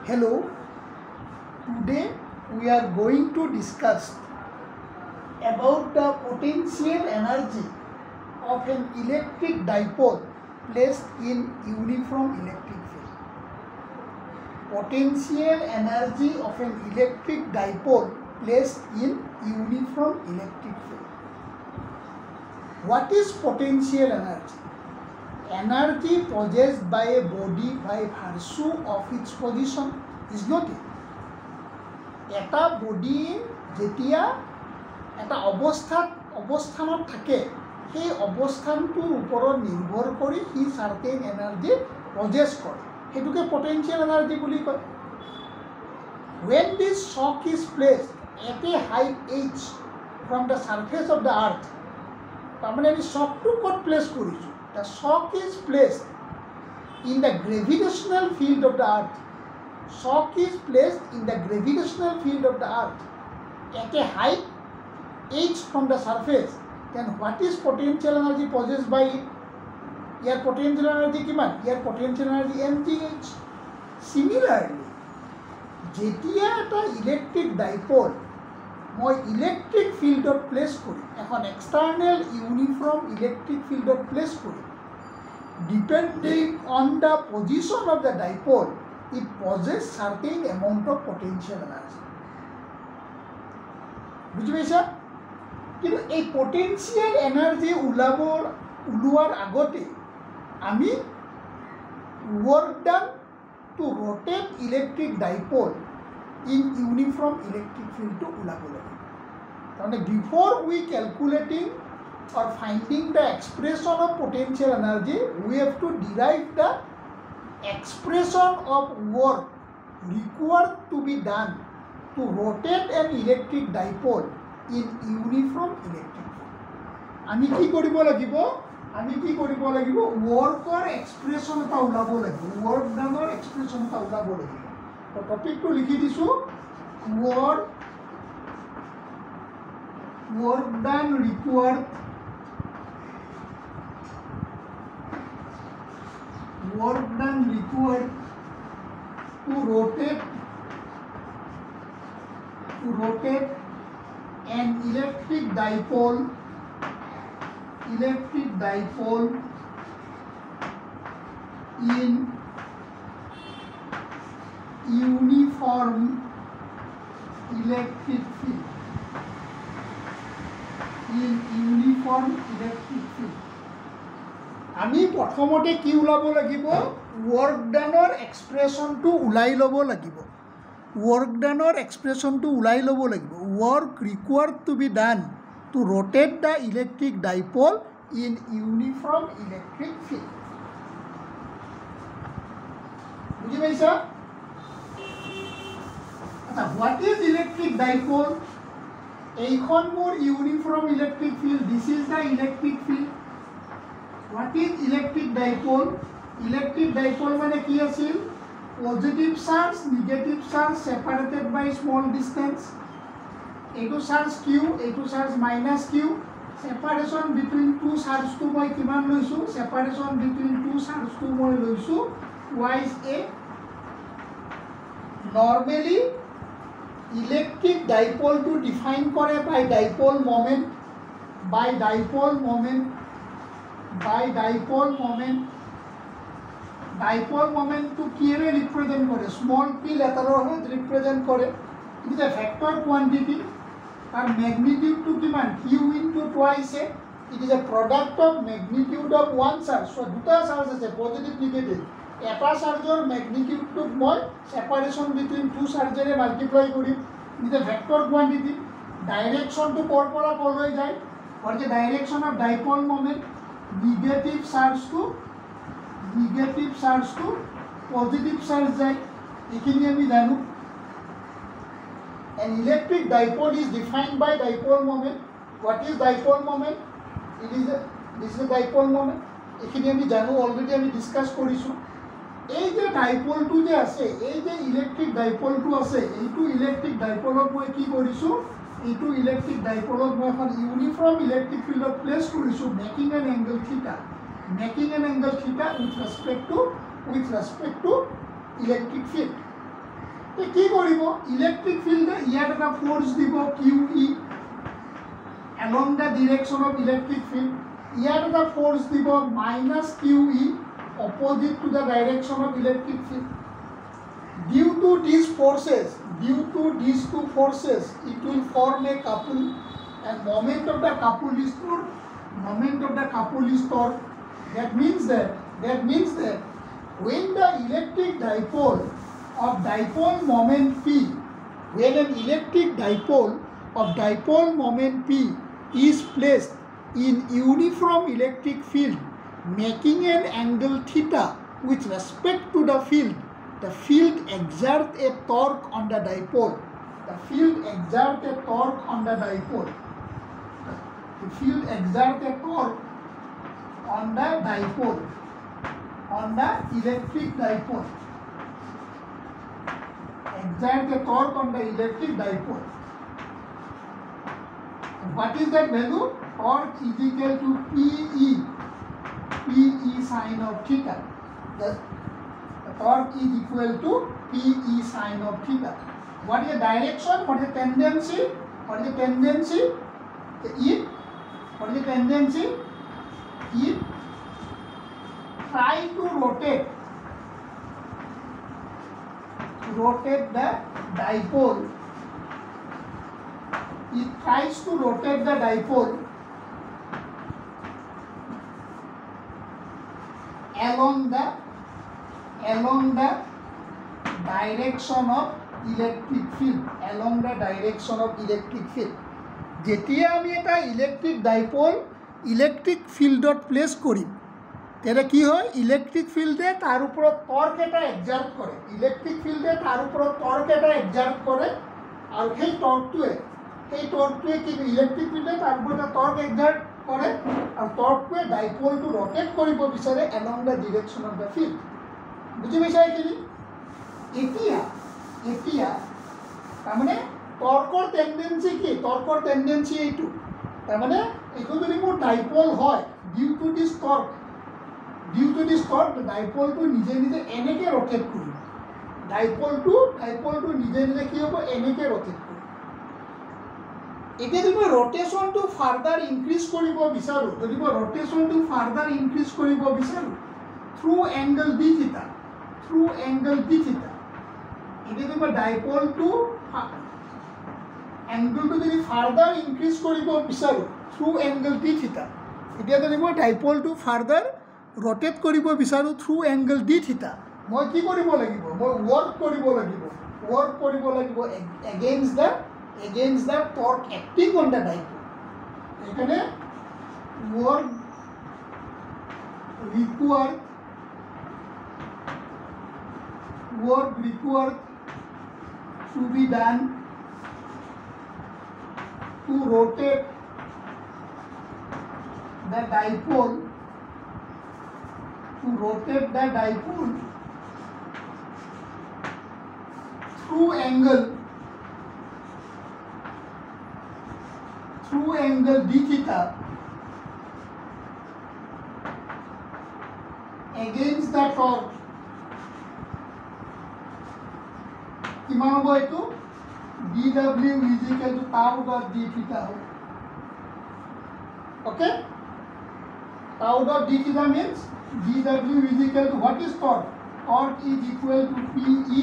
Hello, today we are going to discuss about the potential energy of an electric dipole placed in uniform electric field. Potential energy of an electric dipole placed in uniform electric field. What is potential energy? Energy possessed by a body by virtue of its position is not it. এটা body যেতিয়া এটা অৱস্থানত থাকে সেই অৱস্থানটোৰ ওপৰত নিৰ্ভৰ কৰি সি certain energy পজেছ কৰে সেইটোকে পটেনচিয়েল এনাৰ্জি বুলি কয় when this shock is placed at a height h from the surface of the earth তাৰমানে আমি shockটো ক'ত প্লেচ কৰিছোঁ the shock is placed in the gravitational field of the earth. Shock is placed in the gravitational field of the earth at a height h from the surface. Then what is potential energy possessed by it? Here potential energy kiman? Here potential energy mgh. Similarly, যেতিয়া এটা electric dipole মই electric ফিল্ডত place কৰিম এখন external uniform electric ফিল্ডত place কৰিম depending on the position of the dipole it possesses certain amount of potential energy বুঝি পাইছা কিন্তু এই potential energy উলোৱাৰ আগতে আমি work done to rotate electric dipole in uniform electric field to ওলাব লাগিব তাৰমানে before we calculating or finding the expression of potential energy, we have to derive the expression of work required to be done to rotate an electric dipole in uniform electric field. আমি কি কৰিব লাগিব worker expression এটা ওলাব লাগিব work done expression এটা ওলাব লাগিব তো টপিকটো লিখি দিছো work done required to rotate an electric dipole in uniform electric field. আমি প্ৰথমতে কি ওলাব লাগিব work done এক্সপ্ৰেছনটো ওলাই ল'ব লাগিব work required to be done to rotate the electric dipole in uniform electric field বুজি পাইছা আচ্ছা what is electric dipole এইখন মোৰ uniform electric field this is the electric field what is electric dipole electric dipole মানে কি আছিল positive charge negative charge separated by small distance এইটো charge q এইটো charge minus q separation between two charge to মই কিমান লৈছো separation between two charge to মই লৈছো twice a normally electric dipole to define কৰে by dipole moment dipole moment to কিৰে represent কৰে small p লেটাৰৰ হৈ represent কৰে it is a vector quantity and magnitude to কিমান q into twice a it is a product of magnitude of one charge so দুটা charge আছে positive negative এটা চাৰ্জৰ magnitude to মই separation between two chargeৰে multiply কৰিম it is a vector quantity direction to কৰ পৰা কলৈ যায় or the direction of dipole moment negative charge to positive charge যায় এইখিনি আমি জানো an electric dipole is defined by dipole moment what is dipole moment this is a dipole moment এইখিনি আমি জানো অলৰেডি আমি ডিসকাস কৰিছো এই যে ডাইপোলটো যে আছে এই যে ইলেক্ট্ৰিক ডাইপোলটো আছে এইটো ইলেক্ট্ৰিক ডাইপোলক মই কি কৰিছো এইটো ইলেক্ট্ৰিক ডাইপোলক মই এখন ইউনিফৰ্ম ইলেক্ট্ৰিক ফিল্ডত প্লেস কৰিছো মেকিং এন এংগল থিটা with respect to electric field तो কি কৰিব ইলেক্ট্ৰিক ফিল্ডে ইয়াত এটা ফোর্স দিব QE along the direction of electric field ইয়াত এটা ফোর্স দিব -QE opposite to the direction of electric field. Due to these forces, due to these two forces, it will form a couple, and moment of the couple is torque. Moment of the couple is torque. That means that when the electric dipole of dipole moment P, when an electric dipole of dipole moment P is placed in uniform electric field, making an angle theta with respect to the field exerts a torque on the dipole. The field exerts a torque on the dipole. The field exerts a torque on the dipole, on the electric dipole. Exerts a torque on the electric dipole. What is that value? Torque is equal to PE sine of theta. The torque is equal to PE sine of theta. What is the direction? What is the tendency? What is the tendency? What is the tendency? It try to rotate the dipole. It tries to rotate the dipole along the direction of electric field. Along the direction of electric field. যেতিয়া আমি এটা electric dipole electric ফিল্ডত place কৰিম তেতিয়া কি হয় electric ফিল্ডে তাৰ ওপৰত টৰ্ক এটা এক্সাৰ্ট কৰে ইলেক্ট্ৰিক ফিল্ডে তাৰ ওপৰত টৰ্ক এটা এক্সাৰ্ট কৰে আৰু সেই টৰ্কটোৱে কি ইলেক্ট্ৰিক ফিল্ডে তাৰ ওপৰত এটা টৰ্ক এক্সাৰ্ট কৰে আৰু টৰ্কটোৱে ডাইপোলটো ৰটেট কৰিব বিচাৰে along the direction of the field বুজি পাইছা এইখিনি এতিয়া তাৰমানে টৰ্কৰ টেন্ডেন্সি কি টৰ্কৰ টেন্ডেন্সি এইটো তাৰমানে এইটো যদি মোৰ ডাইপোল হয় ডিউ টু দিছ টৰ্ক ডাইপোলটো নিজে এনেকৈ ৰটেট কৰিব ডাইপোলটো নিজে কি হ'ব এনেকৈ ৰটেট কৰিব এতিয়া যদি মই ৰটেশ্যনটো ফাৰ্দাৰ ইনক্ৰিজ কৰিব বিচাৰোঁ থ্ৰু এংগল ডি থিটা এতিয়া যদি মই ডাইপোলটো এংগলটো যদি ফাৰ্দাৰ ইনক্ৰিজ কৰিব বিচাৰোঁ থ্ৰু এংগল ডি থিটা এতিয়া যদি মই ডাইপোলটো ফাৰ্দাৰ rotate কৰিব বিচাৰো through angle d theta মই কি কৰিব লাগিব মই work কৰিব লাগিব against the torque acting on the dipole এখানে work required to be done to rotate the dipole through angle d theta against the torque কিমান হ'ব এইটো dw is equal to tau dot d theta okay tau dot d theta means dw is equal to what is torque? Torque is equal to PE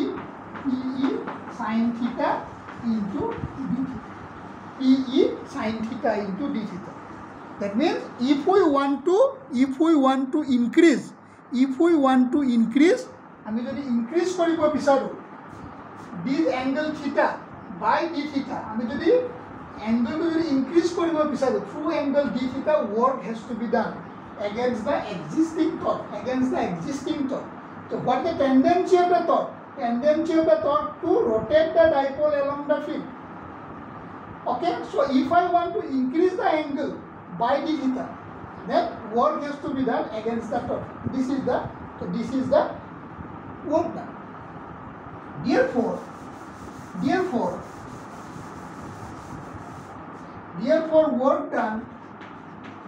sin theta into d theta. PE sin theta into d theta. That means if we want to increase, আমি যদি increase কৰিব বিচাৰো this angle theta by d theta আমি যদি angle increase কৰিব বিচাৰো through angle d theta work has to be done against the existing torque. So what is the tendency of the torque? Tendency of the torque to rotate the dipole along the field. Okay, so if I want to increase the angle by d theta, then work has to be done against the torque. This is the work done.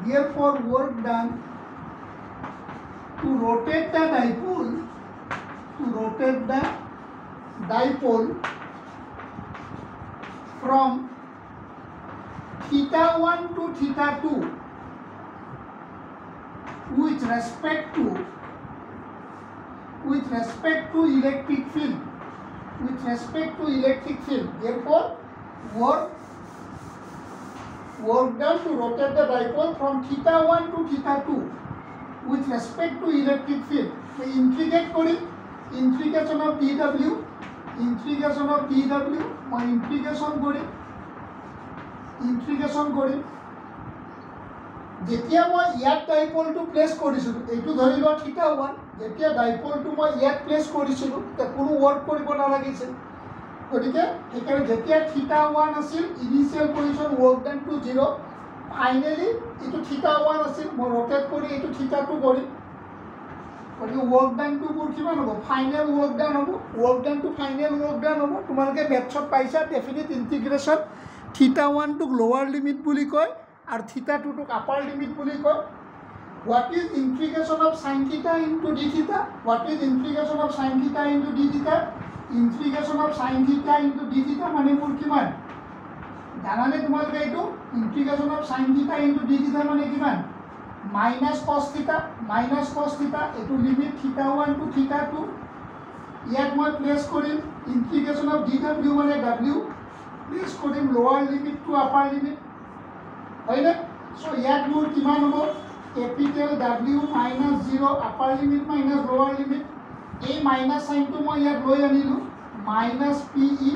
Therefore work done to rotate the dipole dipole from theta 1 to theta 2 with respect to electric field, therefore work done to rotate the dipole from theta 1 to theta 2 with respect to electric field. So integrate kori integration of dw মই integration kori যেতিয়া মই ইয়াত ডাইপলটো place কৰিছিলো এইটো ধৰি লোৱা থিটা 1 যেতিয়া ডাইপলটো মই ইয়াত প্লেস কৰিছিলো তে কোনো ওয়াৰ্ক কৰিব নালাগিছিল গতিকে একেবাৰে যেতিয়া থিটা 1 আছিল initial position work done to 0 finally এটো থিটা 1 আছিল মই রোটেট কৰি এটো থিটা 2 কৰি গতিকে ওয়াৰ্ক ডান টু পুৰ কিমান হ'ব ফাইনাল ওয়ার্ক ডান হ'ব work done to final work done হ'ব তোমালোকে মেথছত পাইছা ডেফিনিট ইন্টিগ্রেশন থিটা 1 টু লোৱাৰ লিমিট বুলি কয় और थीटा 2 टू अपर लिमिट बोली कय what is integration of sin theta into d theta what is integration of sin theta into d theta integration of sin theta into d theta माने मोर किमान জানানে তোমালোকে এটো integration of sin theta into d theta माने किमान minus cos theta एटू limit theta 1 to theta 2 ইয়াত মই প্লেস কৰিম इंटीग्रेशन ऑफ dw माने w प्लेस কৰিম lower limit to upper limit है ना सो याद मोर किमान हो capital W minus 0 upper limit minus lower limit a minus sign तो मैं याद লৈ আনিলো माइनस PE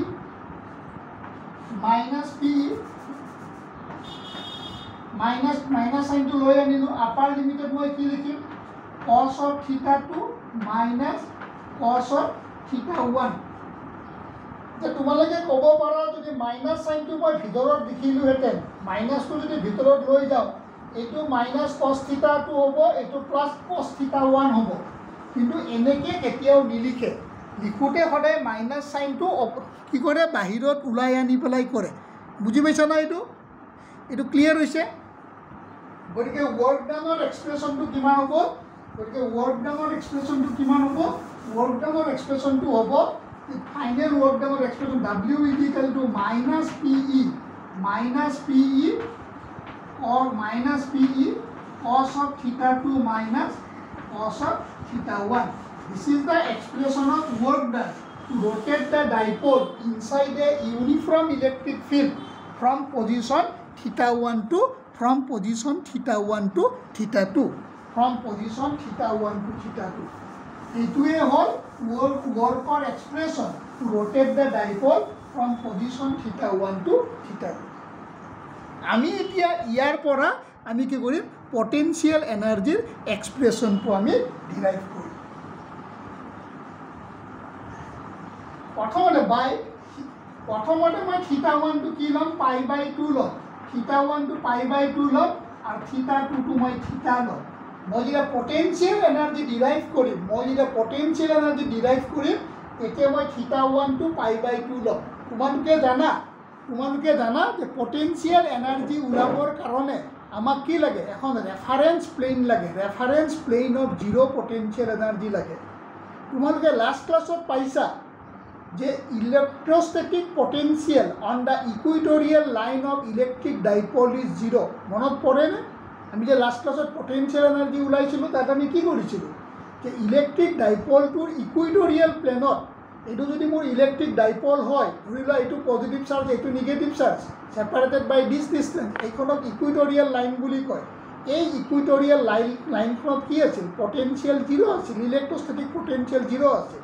माइनस साइन तो লৈ আনিলো अपर लिमिट मैं কি লিখিম cos of theta 2 minus cos of theta 1 যে তোমালোকে কব পাৰা যদি মাইনাস সাইনটো মই ভিতৰত দেখিলো হেতেন মাইনাসটো যদি ভিতৰত লৈ যাও এটো মাইনাস cos থিটা 2 হ'ব এটো প্লাস cos থিটা 1 হ'ব কিন্তু এনেকে কেতিয়াও নিলিখে লিখোতে হলে মাইনাস সাইনটো কি কৰে বাহিৰত উলাই আনি পেলাই কৰে বুজি পাইছা না এটো ক্লিয়াৰ হৈছে গতিকে ওয়াৰ্ক ডানৰ এক্সপ্ৰেছনটো কিমান হ'ব গতিকে ওয়াৰ্ক ডানৰ এক্সপ্ৰেছনটো কিমান হ'ব ওয়াৰ্ক ডানৰ এক্সপ্ৰেছনটো হ'ব the final work done or expression W is equal to minus PE or minus PE cos of theta 2 minus cos of theta 1. This is the expression of work done to rotate the dipole inside a uniform electric field from position theta 1 to theta 2 from position theta 1 to theta 2. এইটোৱে হল work expression to rotate the dipole from position theta 1 to theta 2 আমি এতিয়া ইয়াৰ পৰা আমি কি কৰিম potential এনাৰ্জিৰ এক্সপ্ৰেছনটো আমি derive কৰিম প্ৰথমতে মই থিটা 1 টু কি লম π/2 লম থিটা 1 টু π/2 লম আৰু থিটা 2 টু মই থিটা লম মই যেটা পটেনশিয়াল এনার্জি ডিরাইভ করিম এতিয়া মই থিটা 1 টু π/2 লম তোমালোকে জানা যে পটেনশিয়াল এনার্জি উলাবৰ কাৰণে আমাক কি লাগে এখন ৰেফাৰেন্স প্লেন লাগে reference plane of zero potential energy লাগে তোমালোকে লাস্ট ক্লাছত পাইছা যে electrostatic potential on the equatorial line of electric dipole is zero মনত পড়ে না আমি যে লাস্ট ক্লাছত পটেনশিয়াল এনার্জি উলাইছিলো তাত আমি কি কৰিছিলো যে ইলেকট্ৰিক ডাইপোলটোৰ ইকুইটোৰিয়াল প্লেনত এইটো যদি মোৰ ইলেকট্ৰিক ডাইপোল হয় ধৰিলা এইটো পজিটিভ চাৰ্জ এইটো negative charge separated by this distance এইখনক ইকুইটোরিয়াল লাইন বুলি কয় এই ইকুইটোরিয়াল লাইনখনত কি আছিল পটেনশিয়াল জিরো আছিল ইলেক্ট্রোস্ট্যাটিক পটেনশিয়াল জিরো আছিল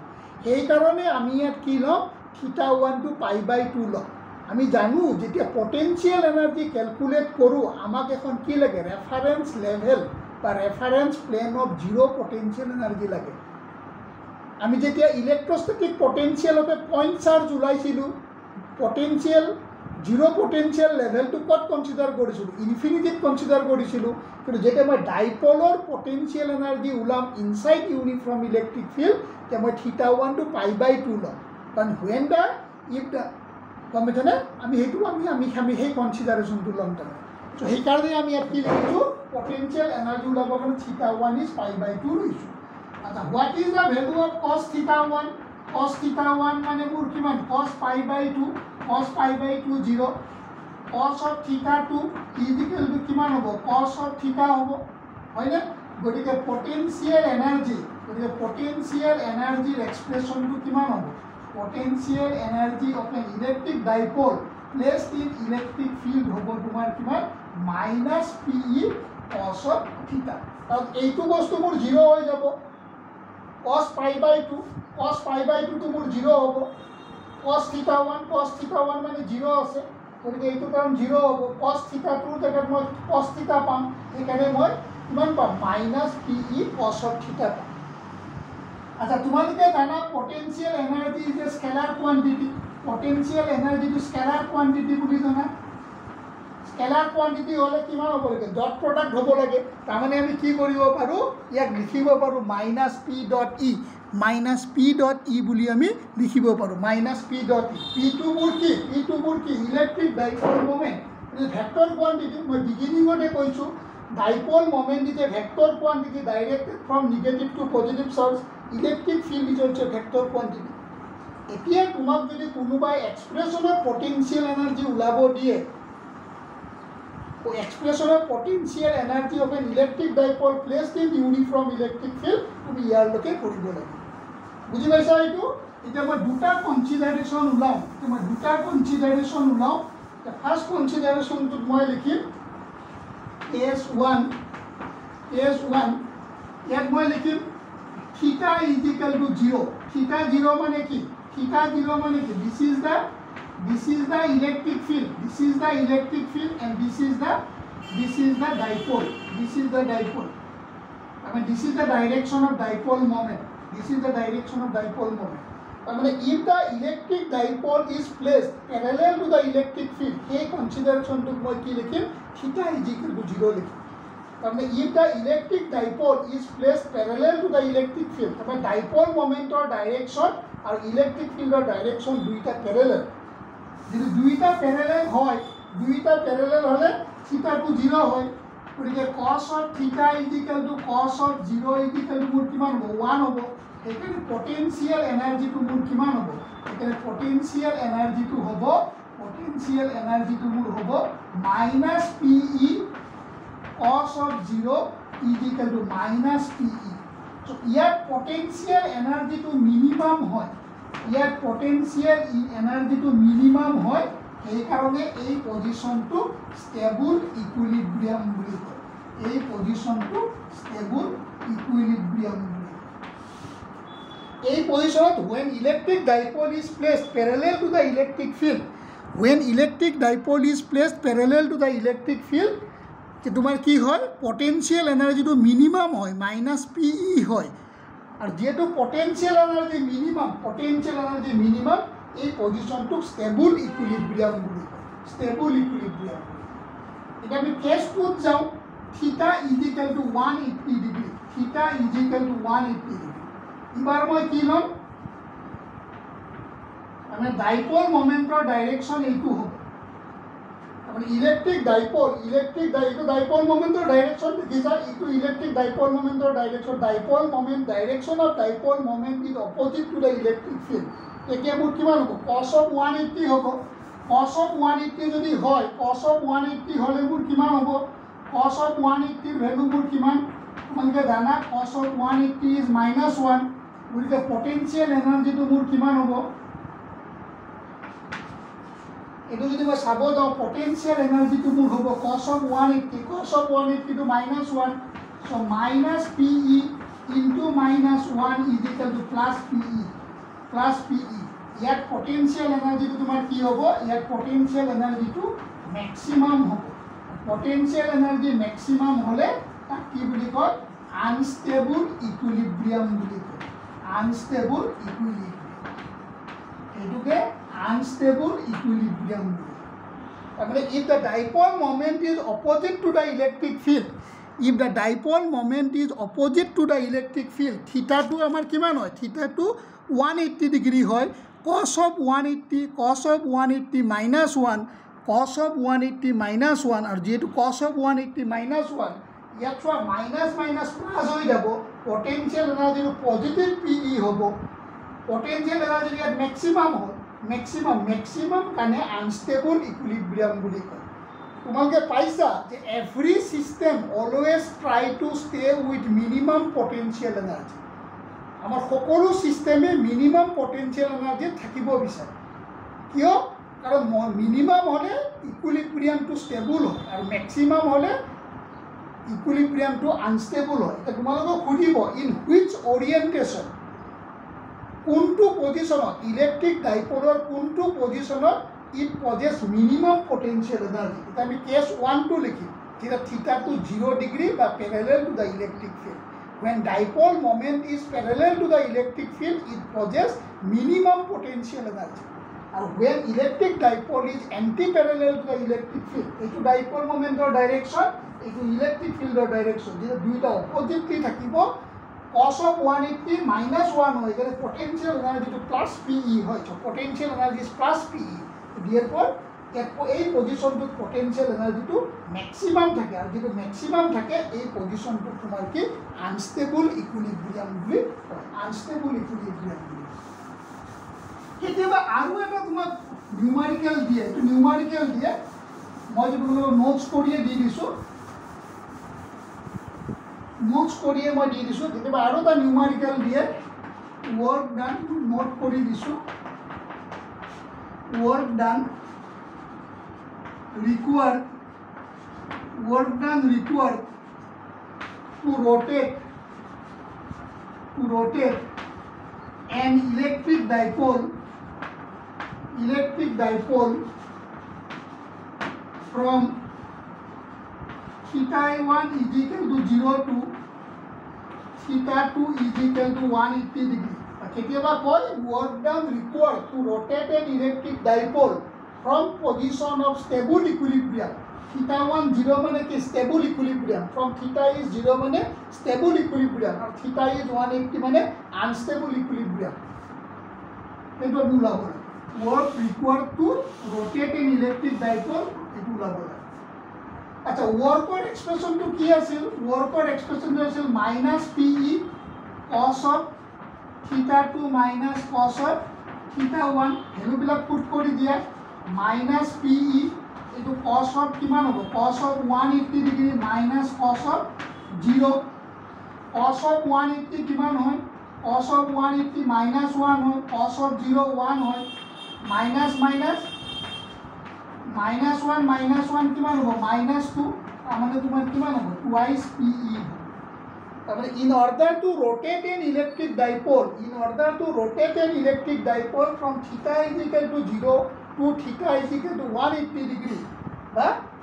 এই কারণে আমি ইয়াত কি লম থিটা 1 টু π/2 লম আমি জানো যেতিয়া পটেনশিয়াল এনার্জি ক্যালকুলেট করো আমাক এখন কি লাগে রেফারেন্স লেভেল বা reference plane of zero potential energy লাগে আমি যেতিয়া ইলেক্ট্রোস্ট্যাটিক পটেনশিয়ালতে পয়েন্ট চার্জ উলাইছিলো পটেনশিয়াল জিরো পটেনশিয়াল লেভেলটো কত কনসিডার কৰিছিলো ইনফিনিটিত কনসিডাৰ কৰিছিলো কিন্তু যেতিয়া মই ডাইপোলৰ পটেনশিয়াল এনার্জি উলাম ইনসাইড ইউনিফর্ম ইলেকট্রিক ফিল্ড তে মই থিটা 1 টু π/2 লম কারণ when the if the গম পাইছানে আমি সেইটো আমি সেই কনসিডারেশনটো লম তাৰমানে সো সেই কাৰণে আমি ইয়াত কি লিখিছো পটেনশিয়াল এনাৰ্জি উলাবৰ কাৰণে থিটা 1 ইজ π/2 লৈছো আচ্ছা what is the value of cos থিটা 1 cos theta 1 মানে মোৰ কিমান cos pi by 2 0 cos of theta 2 is equal to কিমান হ'ব cos of theta হ'ব হয়নে গতিকে potential energy expression to কিমান হ'ব potential energy of an electric dipole placed in electric field হ'ব তোমাৰ কিমান minus PE cos of theta কাৰণ এইটো বস্তু মোৰ 0 হৈ যাব cos pi by 2 to মোৰ 0 হ'ব cos theta 1 মানে 0 আছে গতিকে এইটো টাৰ্ম 0 হ'ব cos theta 2 জায়গাত মই cos theta পাম সেইকাৰণে মই কিমান পাম minus PE cos of theta পাম আচ্ছা তোমালোকে জানা potential energy is a scalar quantity potential energy to scalar quantity বুলি জানা scalar quantity হলে কিমান হ'ব লাগে ডট প্ৰডাক্ট হ'ব লাগে তাৰ মানে আমি কি কৰিব পাৰো ইয়াক লিখিব পাৰো -p.e বুলি আমি লিখিব পাৰো -p.e p2 মোৰ কি electric dipole moment is vector quantity মই বিগিনিংতে কৈছো dipole moment is a vector quantity directed from negative to positive charge electric field is also vector quantity এতিয়া তোমাক যদি কোনোবাই এক্সপ্ৰেশন অফ পটেনশিয়াল এনাৰ্জি উলাব দিয়ে expression of potential energy of an electric dipole placed in uniform electric field তুমি ইয়াৰ লকে কৰিব লাগিব বুজি পাইছা এইটো এতিয়া মই দুটা কনসিডাৰেশন উলাও the first consideration to মই লিখিম S1 ইয়াত মই লিখিম theta is equal to 0 theta 0 মানে কি this is the electric field and this is the dipole I mean this is the direction of dipole moment I mean if the electric dipole is placed parallel to the electric field hey consideration to moi ki likhim theta is equal to 0 likhim I mean if the electric dipole is placed parallel to the electric field I mean dipole moment or direction or electric field or direction duita parallel যদি দুইটা parallel হলে থিটা two 0 হয় গতিকে cos of theta is equal to cos of 0 is equal to মোৰ কিমান হ'ব 1 হ'ব এখানে পটেনশিয়াল এনাৰ্জি টু মোৰ কিমান হ'ব এখানে পটেনশিয়াল এনাৰ্জি টু মোৰ হ'ব -PE cos of 0 is equal to -PE so ইয়াত পটেনশিয়াল এনার্জি টু মিনিমাম হয় ইয়াত পটেনশিয়াল এনার্জি টু মিনিমাম হয় এই কারণে এই পজিশনটো স্টেবল ইকুইলিব্রিয়াম বুলি কয় এই পজিশনটো স্টেবল ইকুইলিব্রিয়াম বুলি এই পজিশনত when electric dipole is placed parallel to the electric field যে তোমার কি হয় পটেনশিয়াল এনার্জি টু মিনিমাম হয় -PE হয় আর যেহেতু পটেনশিয়াল এনার্জি মিনিমাম এই পজিশনটো স্টেবল ইকুইলিব্রিয়াম বুলি কয় এটা আমি কেস টুত যাও থিটা ইজ ইকুয়াল টু 180 ডিগ্রি এবার মই কি লম মানে ডাইপোল মোমেন্টৰ ডাইৰেকশন এইটো হ'ব মানে ইলেক্ট্ৰিক ডাইপোল ডাইপোল মোমেন্টৰ ডাইৰেকশন দেখিছা এইটো ইলেক্ট্ৰিক ডাইপোল মোমেন্টৰ direction direction of dipole moment is opposite to the electric field এতিয়া মোৰ কিমান হ'ব cos of 180 হ'ব cos of 180 যদি হয় cos of 180 হলে মোৰ কিমান হ'ব cos of 180 এৰ ভ্যালু মোৰ কিমান তোমালোকে জানা cos of 180 is -1 গতিকে পটেনশিয়াল এনার্জি টু মোৰ কিমান হ'ব এটো যদি মই চাব যাও পটেনশিয়াল এনাৰ্জি টু মোৰ হ'ব cos of 180 to -1 so -PE into -1 is equal to +PE ইয়াত পটেনশিয়াল এনার্জি টু তোমাৰ কি হ'ব ইয়াত পটেনশিয়াল এনার্জি টু ম্যাক্সিমাম হ'ব পটেনশিয়াল এনার্জি ম্যাক্সিমাম হলে তাক কি বুলি কয় আনস্টেবল ইকুইলিব্রিয়াম বুলি কয় এটুকে আনস্টেবল ইকুইলিব্রিয়াম তাহলে if the dipole moment is opposite to the electric field theta to আমার কিমান হয় theta to 180 ডিগ্রি হয় cos of 180 -1 cos of 180 -1 আর যেহেতু cos of 180 -1 ইয়াত চোৱা মাইনাস প্লাস হৈ যাব পটেনশিয়াল এনাৰ্জি পজিটিভ PE হ'ব পটেনশিয়াল এনাৰ্জি ইয়াত মেক্সিমাম হ'ল মেক্সিমাম কাৰণে আনষ্টেবল ইকুইলিব্ৰিয়াম বুলি কয় তোমালোকে পাইছা যে every system always try two stay with minimum potential energy আমাৰ সকলো চিষ্টেমে মিনিমাম পটেনশিয়াল এনাৰ্জি থাকিব বিচাৰে কিয় কাৰণ মিনিমাম হ'লে ইকুইলিব্ৰিয়ামটো ষ্টেবল হয় আৰু মেক্সিমাম হ'লে ইকুইলিব্ৰিয়ামটো আনষ্টেবল হয় এতিয়া তোমালোকক সুধিব ইন হুইচ অৰিয়েণ্টেশ্যন কোনটো পজিশ্যনত ইলেক্ট্ৰিক ডাইপলৰ কোনটো পজিশ্যনত ইট পজেছ মিনিমাম পটেনশিয়াল এনাৰ্জি এতিয়া আমি কেছ 1টো লিখিম যেতিয়া থিটাটো 0 ডিগ্ৰী বা parallel two the electric field when dipole moment is parallel to the electric field it possesses minimum potential energy and when electric dipole is anti-parallel to the electric field etu dipole moment or direction etu electric field or direction jeta duita oppositely thakibo cos of 180 minus 1 hoy gele potential energy to plus pe hoy so potential energy is plus pe therefore এই পজিশনটোত potential এনাৰ্জিটো maximum থাকে আৰু যেটো maximum থাকে এই পজিশনটো তোমাৰ কি unstable ইকুইলিব্ৰিয়াম বুলি কয় আনষ্টেবল ইকুইলিব্ৰিয়াম বুলি কেতিয়াবা আৰু এটা তোমাক নিউমাৰিকেল দিয়ে এইটো নিউমাৰিকেল দিয়ে মই যেটো নোটছ কৰিয়ে দি দিছো কেতিয়াবা আৰু এটা নিউমাৰিকেল দিয়ে ৱৰ্ক ডান নোট কৰি দিছো work done required to rotate an electric dipole from theta 1 is equal to 0 to theta 2 is equal to 180 degree কেতিয়াবা কয় work done required to rotate an electric dipole from position of stable equilibrium theta 1 0 mane ki stable equilibrium from theta is 0 mane stable equilibrium and theta is 180 mane unstable equilibrium eto ulabo work required to rotate an electric dipole eto ulabo acha work or expression to ki asil work or expression to asil minus pe cos of theta 2 minus cos of theta 1 value bilak put kori dia minus pe into cos of kiman hobo cos of 180 degree minus cos of 0 cos of 180 kiman hoy cos of 180 minus 1 hoy cos of 0 1 hoy minus 1 kiman hobo minus 2 amane tumar kiman hobo twice pe তারপরে in order to rotate an electric dipole from theta is equal to 0 to theta is equal to 180 degree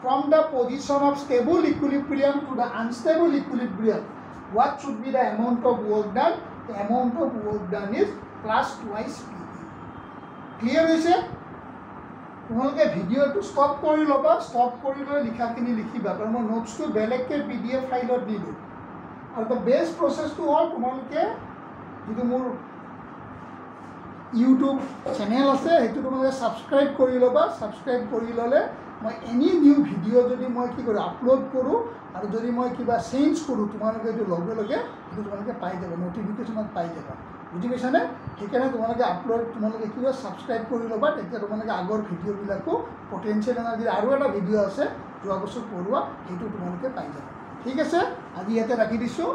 from the position of stable equilibrium to the unstable equilibrium what should be the amount of work done the amount of work done is plus twice pe clear hoise তোমালোকে ভিডিওটো stop কৰি লবা stop কৰি লৈ লিখাখিনি লিখিবা কাৰণ মই নোটছটো বেলেগকে pdf ফাইলত দি দিম আৰু the best process to all তোমালোকে যেটো মোৰ YouTube channel আছে হেতু তোমালোকে সাবস্ক্ৰাইব কৰি লবা সাবস্ক্ৰাইব কৰি ললে মই এনি নিউ ভিডিও যদি মই কি কৰো আপলোড কৰো আৰু যদি মই কিবা চেঞ্জ কৰো তোমালোকে যে লগে লগে হেতু তোমালোকে পাই যাবা নোটিফিকেশনত পাই যাবা বুজি পাইছানে সেইকাৰণে তোমালোকে আপলোড তোমালোকে কিবা সাবস্ক্ৰাইব কৰি লবা তেতিয়া তোমালোকে আগৰ ভিডিও বিলাকো পটেনশিয়াল এনাৰ্জি আৰু এটা ভিডিও আছে যোৱা বছৰ পঢ়োৱা হেতু তোমালোকে পাই যাবা ঠিক আছে আজি ইয়াতে ৰাখি দিছো